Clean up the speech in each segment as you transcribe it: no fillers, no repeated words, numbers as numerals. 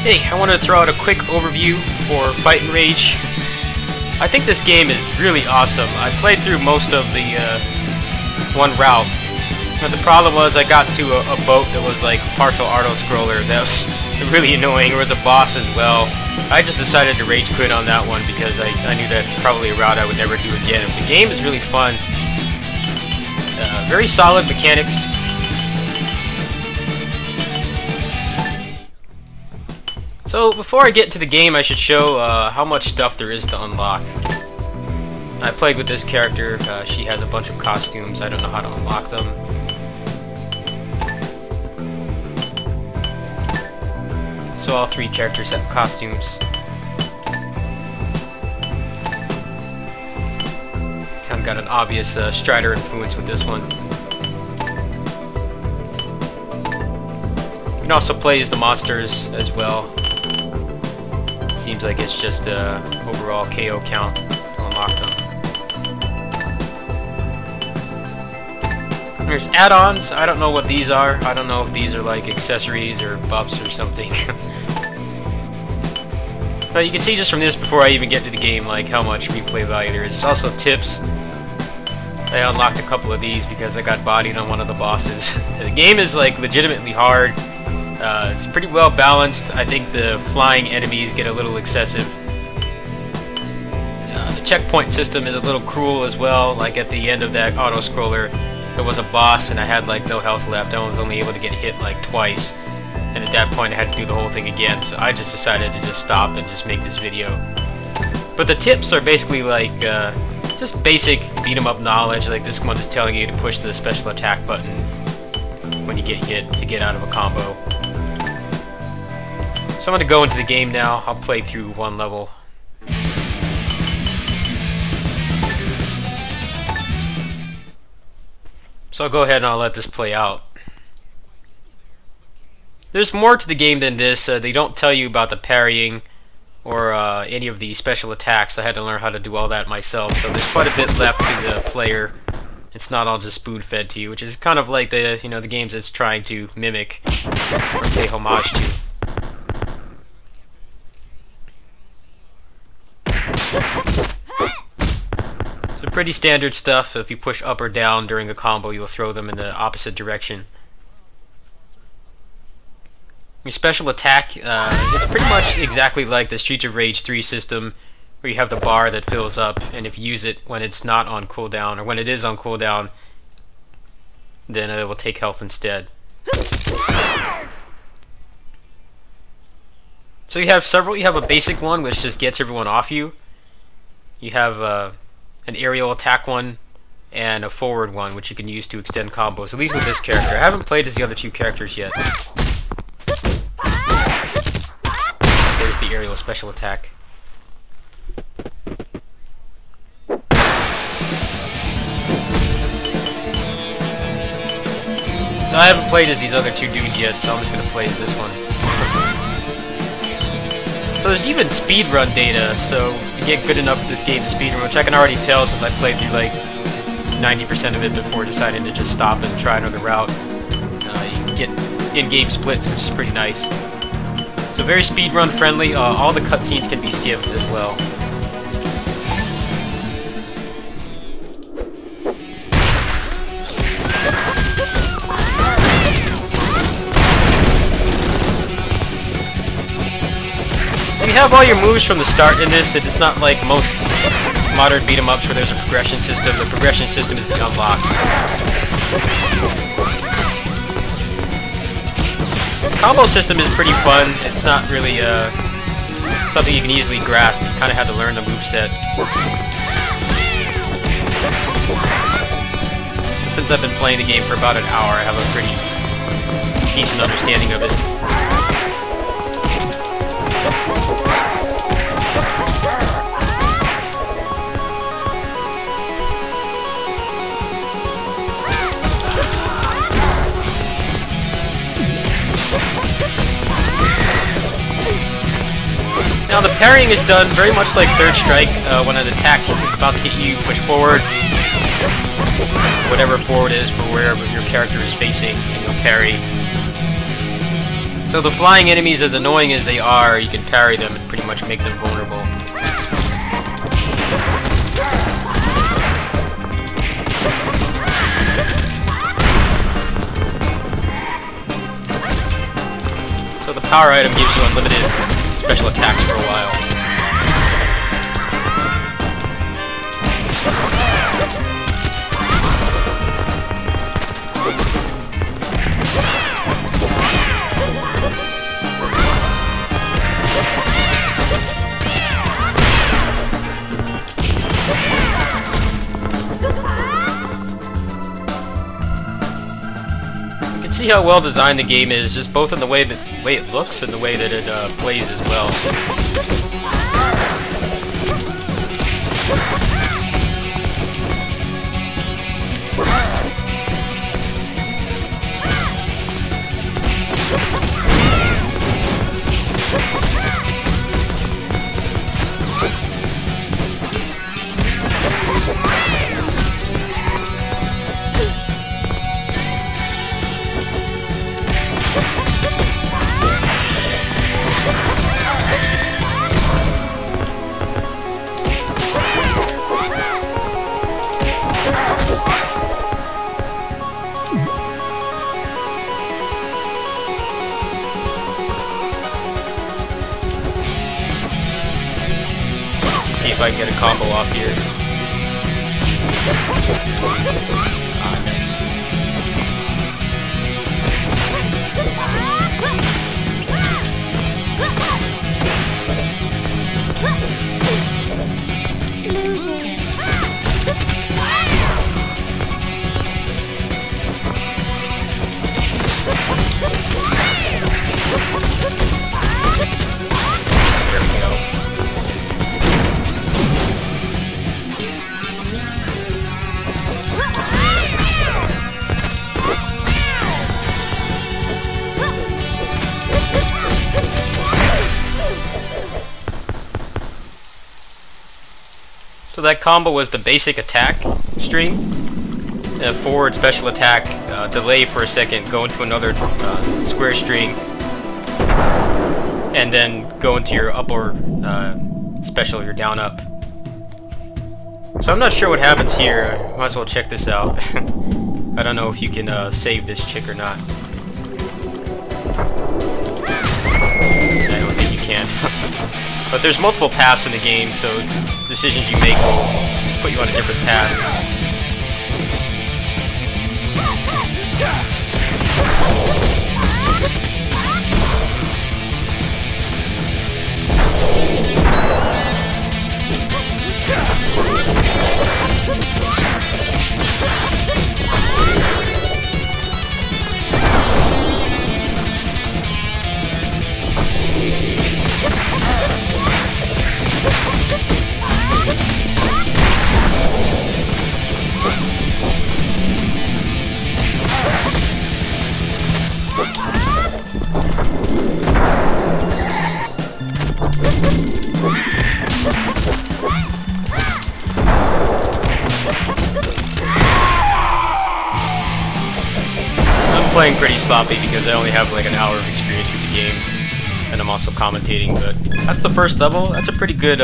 Hey, I wanted to throw out a quick overview for Fight and Rage. I think this game is really awesome. I played through most of the one route, but the problem was I got to a boat that was like partial auto-scroller. That was really annoying. There was a boss as well. I just decided to rage quit on that one because I knew that's probably a route I would never do again. The game is really fun. Very solid mechanics. So before I get into the game, I should show how much stuff there is to unlock. I played with this character. She has a bunch of costumes. I don't know how to unlock them. So all three characters have costumes. Kind of got an obvious Strider influence with this one. You can also play as the monsters as well. Seems like it's just overall KO count to unlock them. There's add-ons. I don't know what these are. I don't know if these are like accessories or buffs or something. But you can see just from this, before I even get to the game, like how much replay value there is. There's also tips. I unlocked a couple of these because I got bodied on one of the bosses. The game is like legitimately hard. It's pretty well balanced. I think the flying enemies get a little excessive. The checkpoint system is a little cruel as well. Like at the end of that auto-scroller, there was a boss and I had like no health left. I was only able to get hit like twice. And at that point I had to do the whole thing again. So I just decided to just stop and just make this video. But the tips are basically like just basic beat-em-up knowledge. Like this one is telling you to push the special attack button when you get hit to get out of a combo. So I'm going to go into the game now. I'll play through one level. So I'll go ahead and I'll let this play out. There's more to the game than this. They don't tell you about the parrying or any of the special attacks. I had to learn how to do all that myself. So there's quite a bit left to the player. It's not all just spoon-fed to you, which is kind of like the the games it's trying to mimic or pay homage to. So pretty standard stuff. If you push up or down during a combo, you'll throw them in the opposite direction. Your special attack, it's pretty much exactly like the Streets of Rage 3 system, where you have the bar that fills up, and if you use it when it's not on cooldown, or when it is on cooldown, then it will take health instead. So you have several. You have a basic one, which just gets everyone off you. You have an aerial attack one, and a forward one, which you can use to extend combos, at least with this character. I haven't played as the other two characters yet. There's the aerial special attack. I haven't played as these other two dudes yet, so I'm just going to play as this one. So there's even speedrun data, so if you get good enough at this game to speedrun, which I can already tell since I played through like 90% of it before deciding to just stop and try another route. You can get in-game splits, which is pretty nice. So very speedrun friendly. All the cutscenes can be skipped as well. You have all your moves from the start in this. It's not like most modern beat-em-ups where there's a progression system. The progression system is the unlocks. The combo system is pretty fun. It's not really something you can easily grasp. You kind of have to learn the moveset. Since I've been playing the game for about an hour, I have a pretty decent understanding of it. Now the parrying is done very much like Third Strike. When an attack is about to hit you, push forward, whatever forward is for wherever your character is facing, and you'll parry. So the flying enemies, as annoying as they are, you can parry them and pretty much make them vulnerable. So the power item gives you unlimited special attacks for a while. See how well designed the game is, just both in the way it looks and the way that it plays as well. See if I can get a combo off here. Ah, I missed. There we go. So that combo was the basic attack string, forward special attack, delay for a second, go into another square string, and then go into your up or special, your down up. So I'm not sure what happens here. Might as well check this out. I don't know if you can save this chick or not. I don't think you can. But there's multiple paths in the game, so decisions you make will put you on a different path. Playing pretty sloppy because I only have like an hour of experience with the game, and I'm also commentating, but that's the first level. That's a pretty good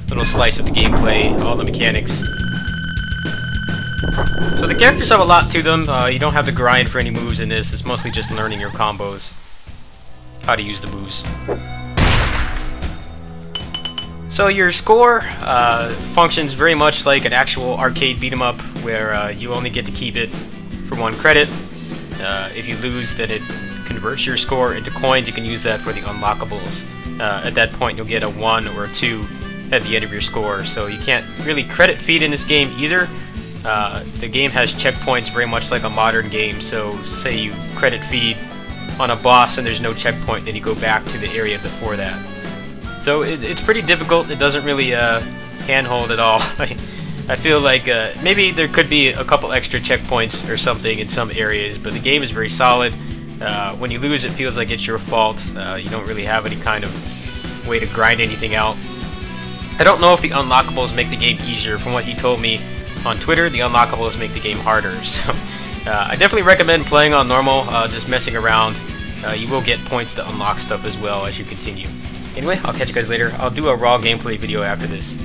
little slice of the gameplay, all the mechanics. So the characters have a lot to them. You don't have to grind for any moves in this. It's mostly just learning your combos, how to use the moves. So your score functions very much like an actual arcade beat-em-up, where you only get to keep it for 1 credit. If you lose, then it converts your score into coins. You can use that for the unlockables. At that point, you'll get a 1 or a 2 at the end of your score. So you can't really credit feed in this game either. The game has checkpoints very much like a modern game. So say you credit feed on a boss and there's no checkpoint, then you go back to the area before that. So it's pretty difficult. It doesn't really handhold at all. I feel like maybe there could be a couple extra checkpoints or something in some areas, but the game is very solid. When you lose, it feels like it's your fault. You don't really have any kind of way to grind anything out. I don't know if the unlockables make the game easier. From what he told me on Twitter, the unlockables make the game harder. So I definitely recommend playing on normal, just messing around. you will get points to unlock stuff as well as you continue. Anyway, I'll catch you guys later. I'll do a raw gameplay video after this.